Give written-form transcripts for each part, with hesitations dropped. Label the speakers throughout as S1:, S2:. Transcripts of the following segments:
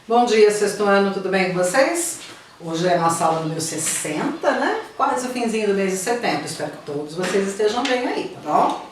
S1: Bom dia, sexto ano, tudo bem com vocês? Hoje é a nossa aula número 60, né? Quase o finzinho do mês de setembro. Espero que todos vocês estejam bem aí, tá bom?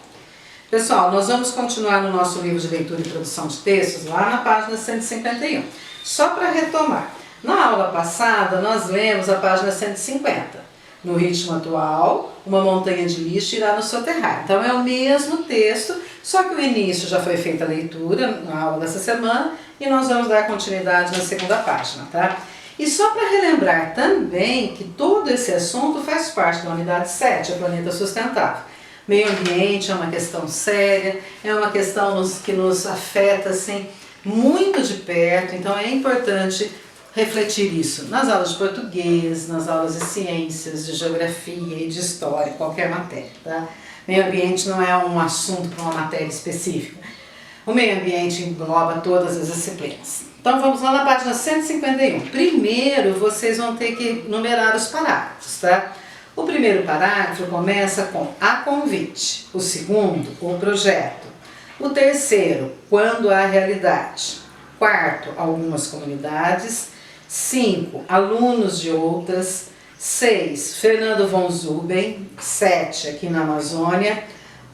S1: Pessoal, nós vamos continuar no nosso livro de leitura e produção de textos, lá na página 151. Só para retomar, na aula passada nós lemos a página 150. No ritmo atual, uma montanha de lixo irá nos soterrar. Então é o mesmo texto, só que o início já foi feita a leitura na aula dessa semana e nós vamos dar continuidade na segunda página, tá? E só para relembrar também que todo esse assunto faz parte da unidade 7, a Planeta Sustentável. Meio ambiente é uma questão séria, é uma questão que nos afeta assim, muito de perto, então é importante refletir isso nas aulas de português, nas aulas de ciências, de geografia e de história, qualquer matéria, tá? Meio ambiente não é um assunto para uma matéria específica. O meio ambiente engloba todas as disciplinas. Então vamos lá na página 151. Primeiro vocês vão ter que numerar os parágrafos, tá? O primeiro parágrafo começa com a convite, o segundo, o projeto, o terceiro, quando há realidade, quarto, algumas comunidades, 5, alunos de outras, 6, Fernando von Zuben, 7, aqui na Amazônia,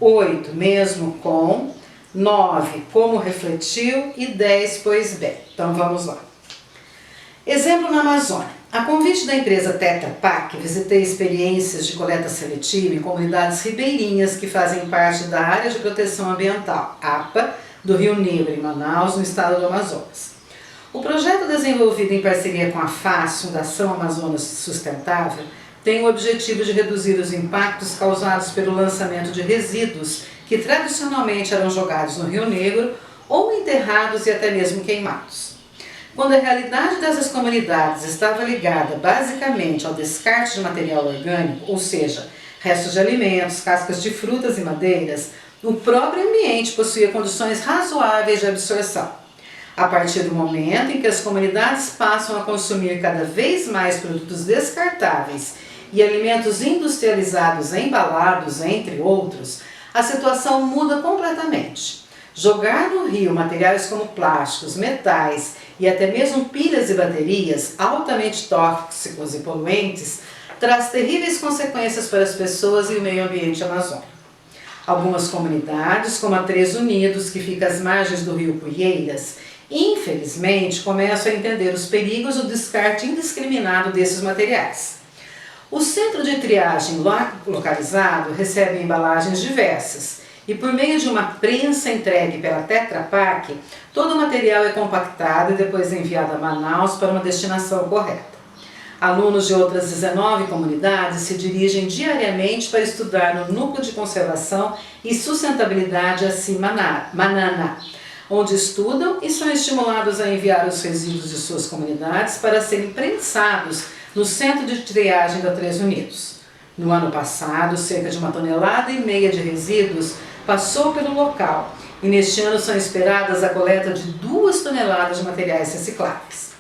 S1: 8, mesmo com, 9, como refletiu e 10, pois bem. Então vamos lá. Exemplo na Amazônia. A convite da empresa Tetra Pak, visitei experiências de coleta seletiva em comunidades ribeirinhas que fazem parte da Área de Proteção Ambiental, APA, do Rio Negro, em Manaus, no estado do Amazonas. O projeto desenvolvido em parceria com a FAS, Fundação Amazonas Sustentável, tem o objetivo de reduzir os impactos causados pelo lançamento de resíduos que tradicionalmente eram jogados no Rio Negro ou enterrados e até mesmo queimados. Quando a realidade dessas comunidades estava ligada basicamente ao descarte de material orgânico, ou seja, restos de alimentos, cascas de frutas e madeiras, o próprio ambiente possuía condições razoáveis de absorção. A partir do momento em que as comunidades passam a consumir cada vez mais produtos descartáveis e alimentos industrializados embalados, entre outros, a situação muda completamente. Jogar no rio materiais como plásticos, metais e até mesmo pilhas e baterias altamente tóxicos e poluentes traz terríveis consequências para as pessoas e o meio ambiente amazônico. Algumas comunidades, como a Três Unidos, que fica às margens do rio Poieiras, infelizmente começam a entender os perigos do descarte indiscriminado desses materiais. O centro de triagem localizado recebe embalagens diversas e por meio de uma prensa entregue pela Tetra Pak, todo o material é compactado e depois enviado a Manaus para uma destinação correta. Alunos de outras 19 comunidades se dirigem diariamente para estudar no Núcleo de Conservação e Sustentabilidade assim Manana, onde estudam e são estimulados a enviar os resíduos de suas comunidades para serem prensados no Centro de Triagem da Três Unidos. No ano passado, cerca de 1,5 toneladas de resíduos passou pelo local e neste ano são esperadas a coleta de 2 toneladas de materiais recicláveis.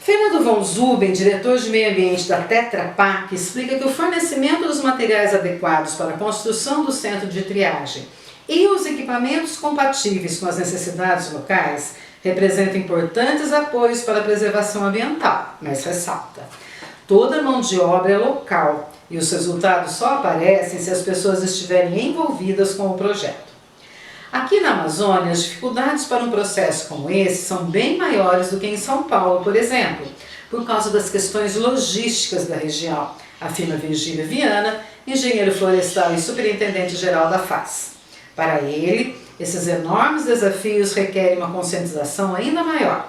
S1: Fernando von Zuben, diretor de meio ambiente da Tetra Pak, explica que o fornecimento dos materiais adequados para a construção do centro de triagem e os equipamentos compatíveis com as necessidades locais representam importantes apoios para a preservação ambiental, mas ressalta: toda mão de obra é local e os resultados só aparecem se as pessoas estiverem envolvidas com o projeto. Aqui na Amazônia, as dificuldades para um processo como esse são bem maiores do que em São Paulo, por exemplo, por causa das questões logísticas da região, afirma Virgílio Viana, engenheiro florestal e superintendente-geral da FAS. Para ele, esses enormes desafios requerem uma conscientização ainda maior.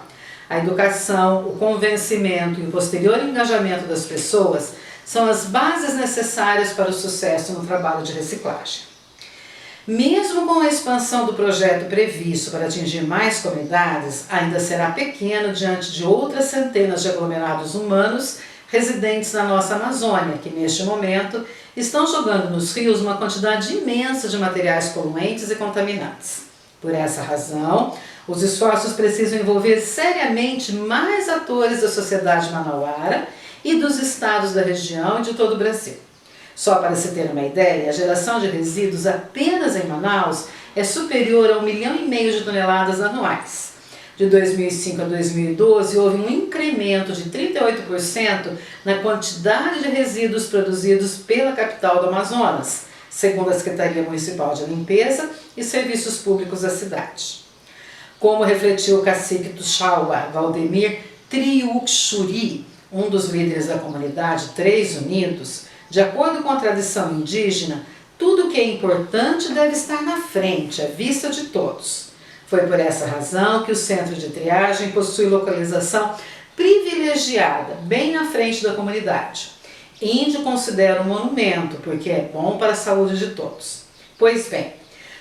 S1: A educação, o convencimento e o posterior engajamento das pessoas são as bases necessárias para o sucesso no trabalho de reciclagem. Mesmo com a expansão do projeto previsto para atingir mais comunidades, ainda será pequeno diante de outras centenas de aglomerados humanos residentes na nossa Amazônia, que neste momento estão jogando nos rios uma quantidade imensa de materiais poluentes e contaminantes. Por essa razão, os esforços precisam envolver seriamente mais atores da sociedade manauara e dos estados da região e de todo o Brasil. Só para se ter uma ideia, a geração de resíduos apenas em Manaus é superior a 1,5 milhão de toneladas anuais. de 2005 a 2012, houve um incremento de 38% na quantidade de resíduos produzidos pela capital do Amazonas, segundo a Secretaria Municipal de Limpeza e Serviços Públicos da cidade. Como refletiu o cacique Tuxaua, Valdemir Triuxuri, um dos líderes da comunidade Três Unidos, de acordo com a tradição indígena, tudo que é importante deve estar na frente, à vista de todos. Foi por essa razão que o centro de triagem possui localização privilegiada, bem na frente da comunidade. Índio considera um monumento, porque é bom para a saúde de todos. Pois bem,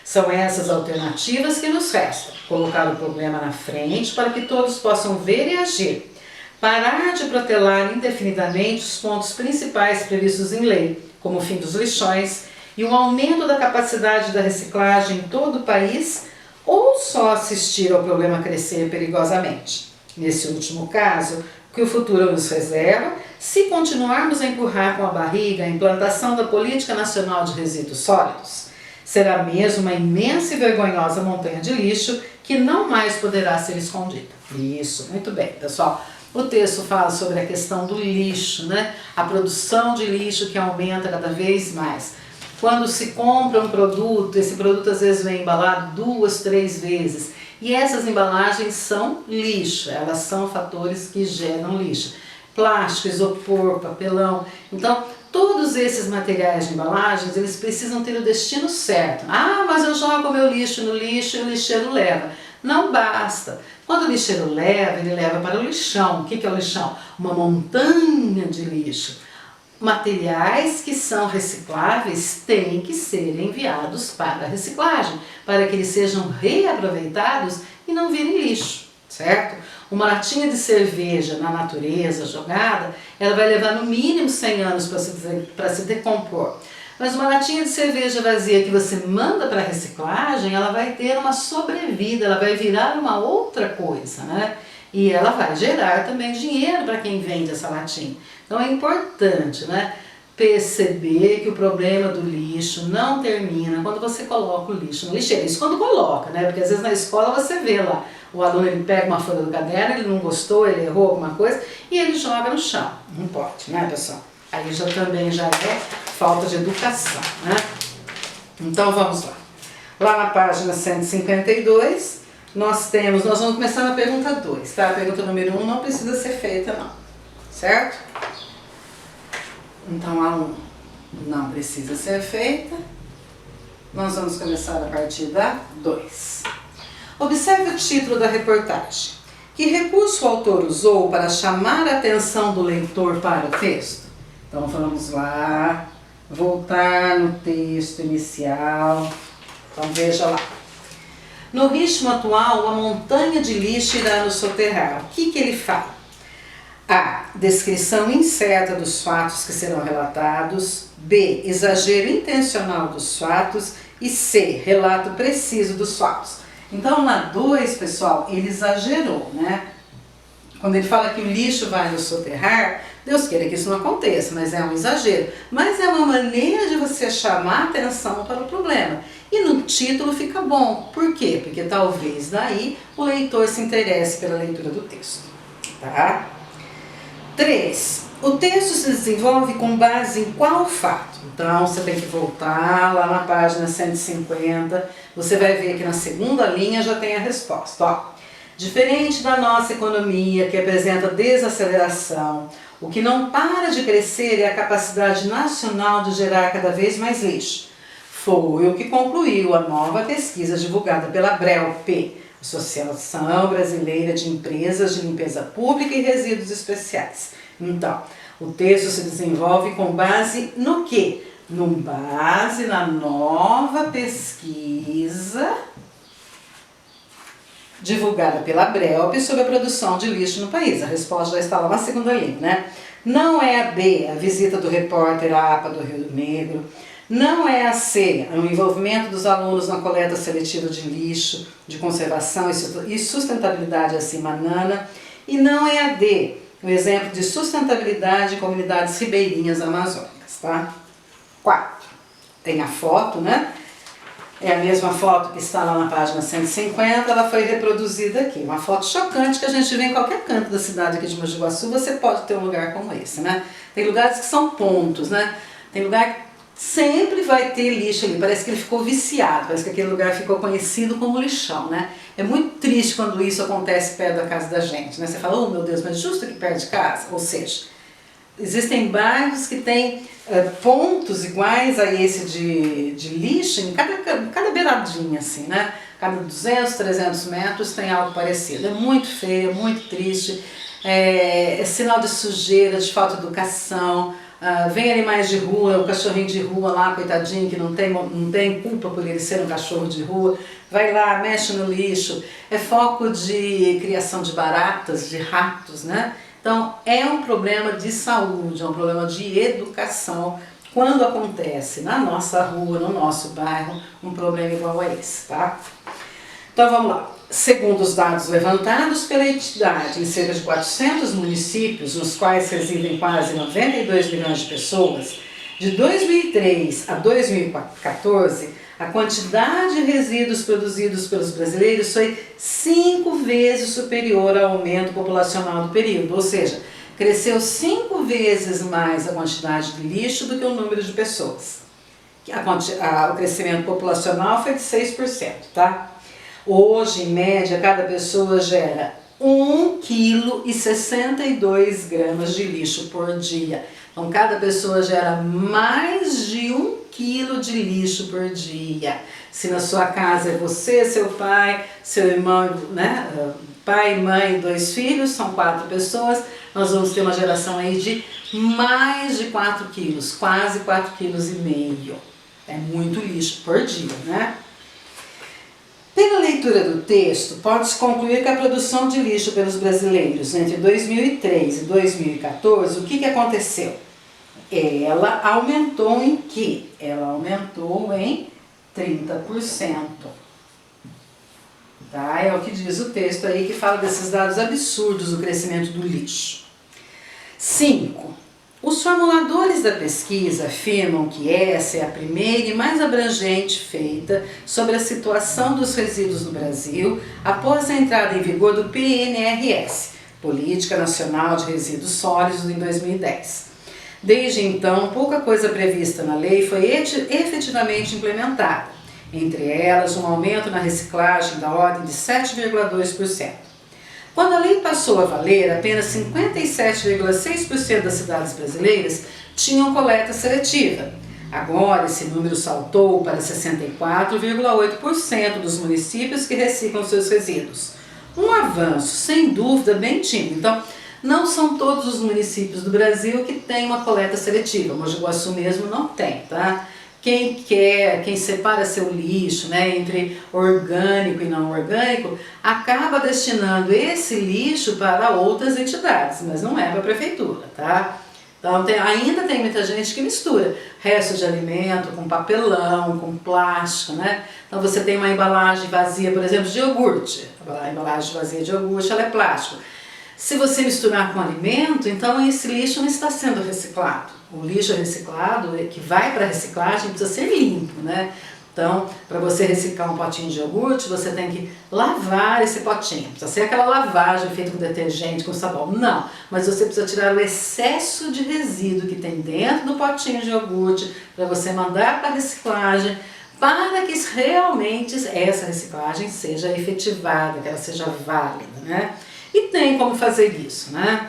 S1: são essas alternativas que nos restam. Colocar o problema na frente para que todos possam ver e agir. Parar de protelar indefinidamente os pontos principais previstos em lei, como o fim dos lixões e o aumento da capacidade da reciclagem em todo o país, ou só assistir ao problema crescer perigosamente. Nesse último caso, o que o futuro nos reserva, se continuarmos a empurrar com a barriga a implantação da Política Nacional de Resíduos Sólidos, será mesmo uma imensa e vergonhosa montanha de lixo que não mais poderá ser escondida. Isso, muito bem, pessoal. O texto fala sobre a questão do lixo, né? A produção de lixo que aumenta cada vez mais. Quando se compra um produto, esse produto às vezes vem embalado 2, 3 vezes. E essas embalagens são lixo, elas são fatores que geram lixo. Plástico, isopor, papelão. Então, todos esses materiais de embalagens, eles precisam ter o destino certo. Ah, mas eu jogo meu lixo no lixo e o lixeiro leva. Não basta. Quando o lixeiro leva, ele leva para o lixão. O que é o lixão? Uma montanha de lixo. Materiais que são recicláveis têm que ser enviados para a reciclagem, para que eles sejam reaproveitados e não virem lixo, certo? Uma latinha de cerveja na natureza jogada, ela vai levar no mínimo 100 anos para se decompor. Mas uma latinha de cerveja vazia que você manda para a reciclagem, ela vai ter uma sobrevida, ela vai virar uma outra coisa, né? E ela vai gerar também dinheiro para quem vende essa latinha. Então é importante, né, perceber que o problema do lixo não termina quando você coloca o lixo no lixeiro. Isso quando coloca, né? Porque às vezes na escola você vê lá, o aluno ele pega uma folha do caderno, ele não gostou, ele errou alguma coisa e ele joga no chão. Não pode, né, pessoal? Aí também já é falta de educação, né? Então vamos lá. Lá na página 152, nós vamos começar na pergunta 2, tá? A pergunta número 1 não precisa ser feita não, certo? Então a 1 não precisa ser feita. Nós vamos começar a partir da 2. Observe o título da reportagem. Que recurso o autor usou para chamar a atenção do leitor para o texto? Então vamos lá, voltar no texto inicial. Então veja lá. No ritmo atual, uma montanha de lixo irá nos soterrar. O que ele fala? A. Descrição incerta dos fatos que serão relatados. B. Exagero intencional dos fatos. E C. Relato preciso dos fatos. Então, na 2, pessoal, ele exagerou, né? Quando ele fala que o lixo vai nos soterrar, Deus queira que isso não aconteça, mas é um exagero. Mas é uma maneira de você chamar atenção para o problema. E no título fica bom. Por quê? Porque talvez daí o leitor se interesse pela leitura do texto. Tá? 3. O texto se desenvolve com base em qual fato? Então, você tem que voltar lá na página 150. Você vai ver que na segunda linha já tem a resposta. Ó. Diferente da nossa economia, que apresenta desaceleração, o que não para de crescer é a capacidade nacional de gerar cada vez mais lixo. Foi o que concluiu a nova pesquisa divulgada pela BRELP, Associação Brasileira de Empresas de Limpeza Pública e Resíduos Especiais. Então, o texto se desenvolve com base no quê? Com base na nova pesquisa divulgada pela BRELP sobre a produção de lixo no país. A resposta já está lá na segunda linha, né? Não é a B, a visita do repórter à APA do Rio Negro. Não é a C, o envolvimento dos alunos na coleta seletiva de lixo, de conservação e sustentabilidade assim, Manana. E não é a D, o exemplo de sustentabilidade em comunidades ribeirinhas amazônicas, tá? 4. Tem a foto, né? É a mesma foto que está lá na página 150, ela foi reproduzida aqui. Uma foto chocante que a gente vê em qualquer canto da cidade aqui de Mogi Guaçu, você pode ter um lugar como esse, né? Tem lugares que são pontos, né? Tem lugar que sempre vai ter lixo ali, parece que ele ficou viciado, parece que aquele lugar ficou conhecido como lixão, né? É muito triste quando isso acontece perto da casa da gente, né? Você fala, oh meu Deus, mas justo aqui perto de casa? Ou seja, existem bairros que têm pontos iguais a esse de lixo em cada beiradinha, assim, né? Cada 200, 300 metros tem algo parecido. É muito feio, é muito triste, é sinal de sujeira, de falta de educação. Vem animais de rua, o cachorrinho de rua lá, coitadinho, que não tem culpa por ele ser um cachorro de rua, vai lá, mexe no lixo. É foco de criação de baratas, de ratos, né? Então, é um problema de saúde, é um problema de educação quando acontece na nossa rua, no nosso bairro, um problema igual a esse, tá? Então, vamos lá. Segundo os dados levantados pela entidade, em cerca de 400 municípios, nos quais residem quase 92 milhões de pessoas, de 2003 a 2014, a quantidade de resíduos produzidos pelos brasileiros foi 5 vezes superior ao aumento populacional do período, ou seja, cresceu 5 vezes mais a quantidade de lixo do que o número de pessoas. O crescimento populacional foi de 6%, tá? Hoje, em média, cada pessoa gera 1,62 kg de lixo por dia. Então, cada pessoa gera mais de 1 quilo de lixo por dia. Se na sua casa é você, seu pai, seu irmão, né? Pai, mãe, 2 filhos, são 4 pessoas, nós vamos ter uma geração aí de mais de 4 quilos, quase 4,5 kg. É muito lixo por dia, né? Pela leitura do texto, pode-se concluir que a produção de lixo pelos brasileiros entre 2003 e 2014, o que aconteceu? Ela aumentou em quê? Ela aumentou em 30%. Tá? É o que diz o texto aí, que fala desses dados absurdos do crescimento do lixo. 5. Os formuladores da pesquisa afirmam que essa é a primeira e mais abrangente feita sobre a situação dos resíduos no Brasil após a entrada em vigor do PNRS, Política Nacional de Resíduos Sólidos, em 2010. Desde então, pouca coisa prevista na lei foi efetivamente implementada, entre elas um aumento na reciclagem da ordem de 7,2%. Quando a lei passou a valer, apenas 57,6% das cidades brasileiras tinham coleta seletiva. Agora, esse número saltou para 64,8% dos municípios que reciclam seus resíduos. Um avanço, sem dúvida, bem tímido. Então, não são todos os municípios do Brasil que têm uma coleta seletiva. Mogi Guaçu mesmo não tem, tá? Quem separa seu lixo, né, entre orgânico e não orgânico, acaba destinando esse lixo para outras entidades, mas não é para a prefeitura, tá? Então ainda tem muita gente que mistura resto de alimento com papelão, com plástico, né? Então você tem uma embalagem vazia, por exemplo, de iogurte. A embalagem vazia de iogurte, ela é plástico. Se você misturar com alimento, então esse lixo não está sendo reciclado. O lixo reciclado, que vai para a reciclagem, precisa ser limpo, né? Então, para você reciclar um potinho de iogurte, você tem que lavar esse potinho. Precisa ser aquela lavagem feita com detergente, com sabão. Não, mas você precisa tirar o excesso de resíduo que tem dentro do potinho de iogurte para você mandar para a reciclagem, para que realmente essa reciclagem seja efetivada, que ela seja válida, né? E tem como fazer isso, né?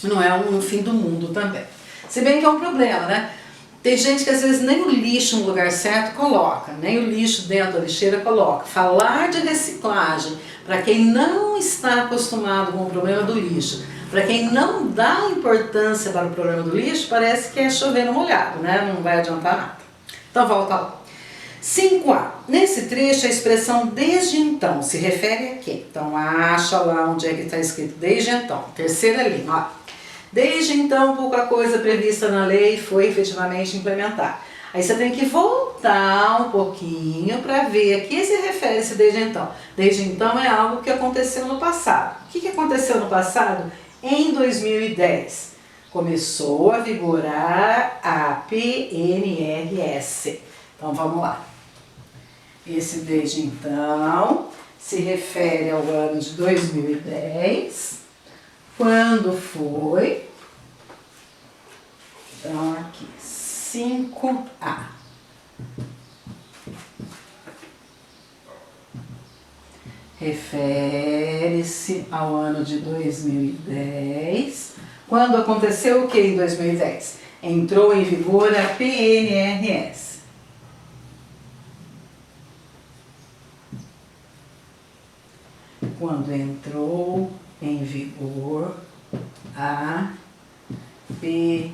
S1: Não é um fim do mundo também. Se bem que é um problema, né? Tem gente que às vezes nem o lixo no lugar certo coloca, nem o lixo dentro da lixeira coloca. Falar de reciclagem, para quem não está acostumado com o problema do lixo, para quem não dá importância para o problema do lixo, parece que é chover no molhado, né? Não vai adiantar nada. Então volta lá. 5A. Nesse trecho a expressão desde então se refere a quê? Então acha lá onde é que está escrito desde então. Terceira linha, ó. Desde então, pouca coisa prevista na lei foi efetivamente implementada. Aí você tem que voltar um pouquinho para ver a que se refere-se desde então. Desde então é algo que aconteceu no passado. O que aconteceu no passado? Em 2010, começou a vigorar a PNRS. Então vamos lá. Esse desde então se refere ao ano de 2010, quando foi, então aqui, 5A. Refere-se ao ano de 2010, quando aconteceu o que em 2010? Entrou em vigor a PNRS. Quando entrou em vigor a PNRS.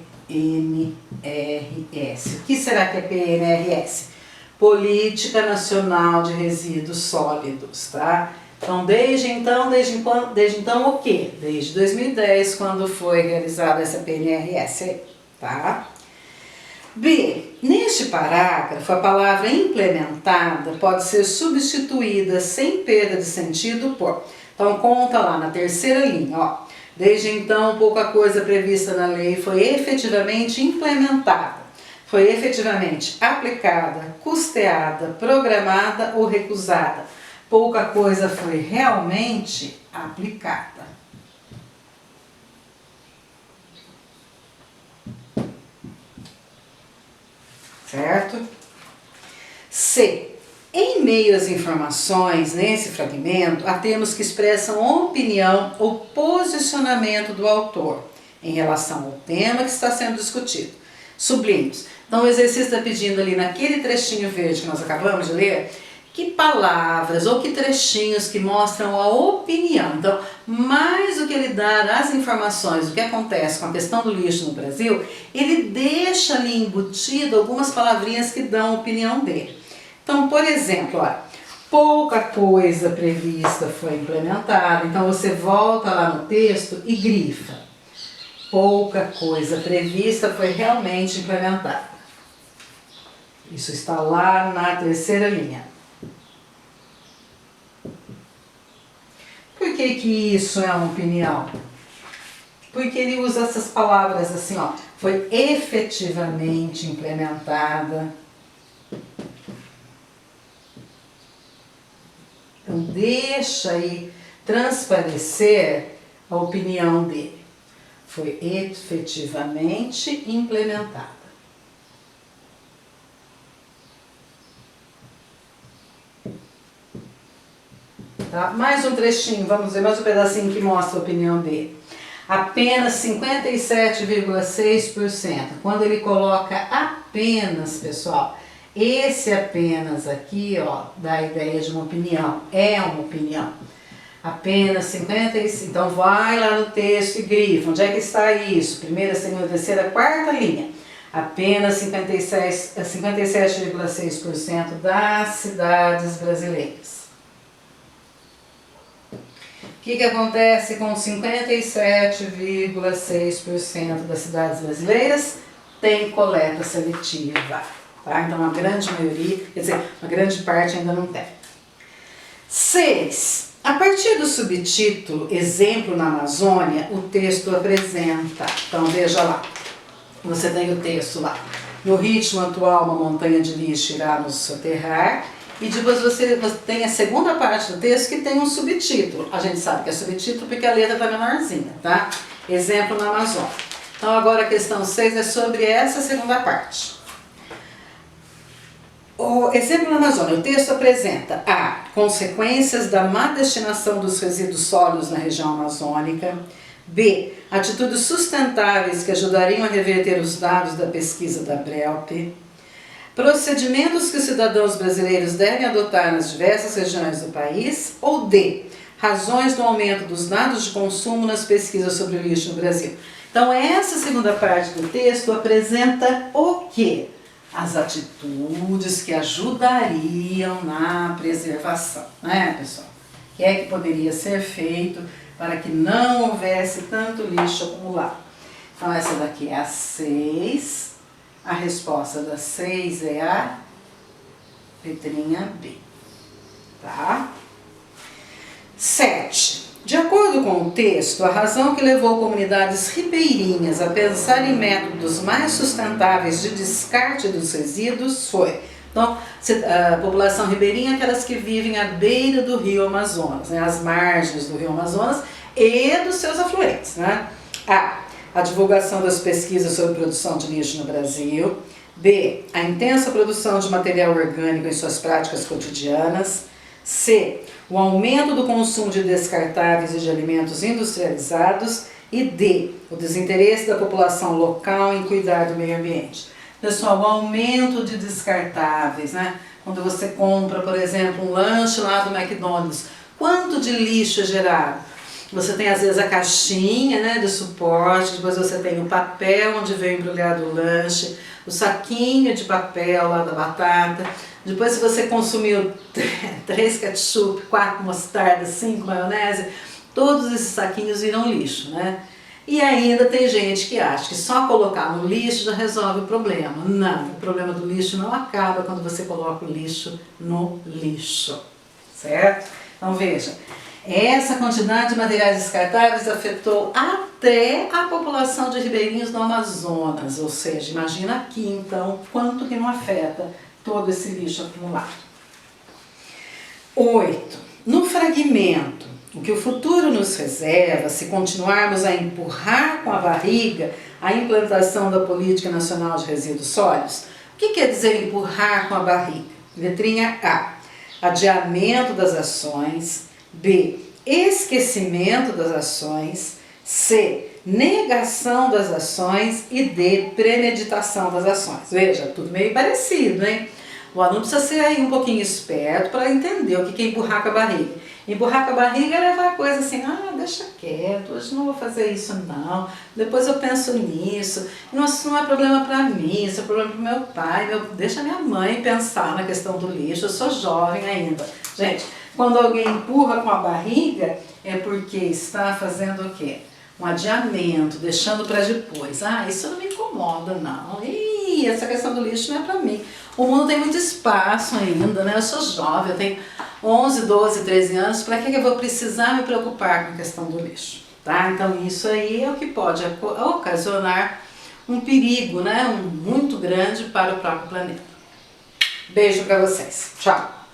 S1: O que será que é PNRS? Política Nacional de Resíduos Sólidos, tá? Então, desde então o quê? Desde 2010, quando foi realizada essa PNRS, tá? B. Neste parágrafo, a palavra implementada pode ser substituída sem perda de sentido por... Então, conta lá na terceira linha, ó. Desde então, pouca coisa prevista na lei foi efetivamente implementada. Foi efetivamente aplicada, custeada, programada ou recusada. Pouca coisa foi realmente aplicada. Certo? C. Em meio às informações nesse fragmento, há termos que expressam opinião ou posicionamento do autor em relação ao tema que está sendo discutido. Sublinhos. Então o exercício está pedindo ali naquele trechinho verde que nós acabamos de ler, que palavras ou que trechinhos que mostram a opinião. Então, mais do que ele dar as informações do que acontece com a questão do lixo no Brasil, ele deixa ali embutido algumas palavrinhas que dão a opinião dele. Então, por exemplo, olha, pouca coisa prevista foi implementada. Então, você volta lá no texto e grifa. Pouca coisa prevista foi realmente implementada. Isso está lá na terceira linha. Por que isso é uma opinião? Porque ele usa essas palavras assim, ó, foi efetivamente implementada. Então, deixa aí transparecer a opinião dele. Foi efetivamente implementada. Tá? Mais um trechinho, vamos ver mais um pedacinho que mostra a opinião dele. Apenas 57,6%. Quando ele coloca apenas, pessoal, esse apenas aqui, ó, dá a ideia de uma opinião. É uma opinião. Apenas 55%. Então vai lá no texto e grifa. Onde é que está isso? Primeira, segunda, terceira, quarta linha. Apenas 57,6% das cidades brasileiras. O que acontece com 57,6% das cidades brasileiras? Tem coleta seletiva. Tá? Então, a grande maioria, quer dizer, uma grande parte ainda não tem. 6. A partir do subtítulo Exemplo na Amazônia, o texto apresenta. Então, veja lá. Você tem o texto lá. No ritmo atual, uma montanha de lixo irá nos soterrar. E depois você tem a segunda parte do texto que tem um subtítulo. A gente sabe que é subtítulo porque a letra está menorzinha, tá? Exemplo na Amazônia. Então agora a questão 6 é sobre essa segunda parte. O exemplo na Amazônia, o texto apresenta A. Consequências da má destinação dos resíduos sólidos na região amazônica. B. Atitudes sustentáveis que ajudariam a reverter os dados da pesquisa da BRELP. Procedimentos que os cidadãos brasileiros devem adotar nas diversas regiões do país. Ou D. Razões do aumento dos dados de consumo nas pesquisas sobre o lixo no Brasil. Então, essa segunda parte do texto apresenta o quê? As atitudes que ajudariam na preservação, né, pessoal? O que é que poderia ser feito para que não houvesse tanto lixo acumulado? Então, essa daqui é a 6. A resposta da 6 é a letrinha B, tá? 7. De acordo com o texto, a razão que levou comunidades ribeirinhas a pensar em métodos mais sustentáveis de descarte dos resíduos foi Então, a população ribeirinha é aquelas que vivem à beira do rio Amazonas, né? Às margens do rio Amazonas e dos seus afluentes, né? A divulgação das pesquisas sobre produção de lixo no Brasil. B. A intensa produção de material orgânico em suas práticas cotidianas. C. O aumento do consumo de descartáveis e de alimentos industrializados. E D. O desinteresse da população local em cuidar do meio ambiente. Pessoal, o aumento de descartáveis, né? Quando você compra, por exemplo, um lanche lá do McDonald's, quanto de lixo é gerado? Você tem às vezes a caixinha, né, de suporte, depois você tem o papel onde vem embrulhado o lanche, o saquinho de papel lá da batata. Depois, se você consumiu 3 ketchup, 4 mostarda, 5 maionese, todos esses saquinhos viram lixo, né? E ainda tem gente que acha que só colocar no lixo já resolve o problema. Não, o problema do lixo não acaba quando você coloca o lixo no lixo, certo? Então veja, essa quantidade de materiais descartáveis afetou até a população de ribeirinhos no Amazonas, ou seja, imagina aqui então quanto que não afeta todo esse lixo acumulado. 8. No fragmento, o que o futuro nos reserva se continuarmos a empurrar com a barriga a implantação da Política Nacional de Resíduos Sólidos. O que quer dizer empurrar com a barriga? Letrinha A. Adiamento das ações. B. Esquecimento das ações. C. Negação das ações. E D. Premeditação das ações. Veja, tudo meio parecido, hein? O aluno precisa ser aí um pouquinho esperto para entender o que é empurrar com a barriga. Empurrar com a barriga é levar a coisa assim, deixa quieto, hoje não vou fazer isso não, depois eu penso nisso, isso não é problema para mim, isso é problema para o meu pai, deixa minha mãe pensar na questão do lixo, eu sou jovem ainda. Gente, quando alguém empurra com a barriga, é porque está fazendo o quê? Um adiamento, deixando para depois. Isso não me incomoda não, essa questão do lixo não é para mim. O mundo tem muito espaço ainda, né? Eu sou jovem, eu tenho 11, 12, 13 anos, para que eu vou precisar me preocupar com a questão do lixo? Tá? Então isso aí é o que pode ocasionar um perigo, né? Muito grande para o próprio planeta. Beijo para vocês. Tchau!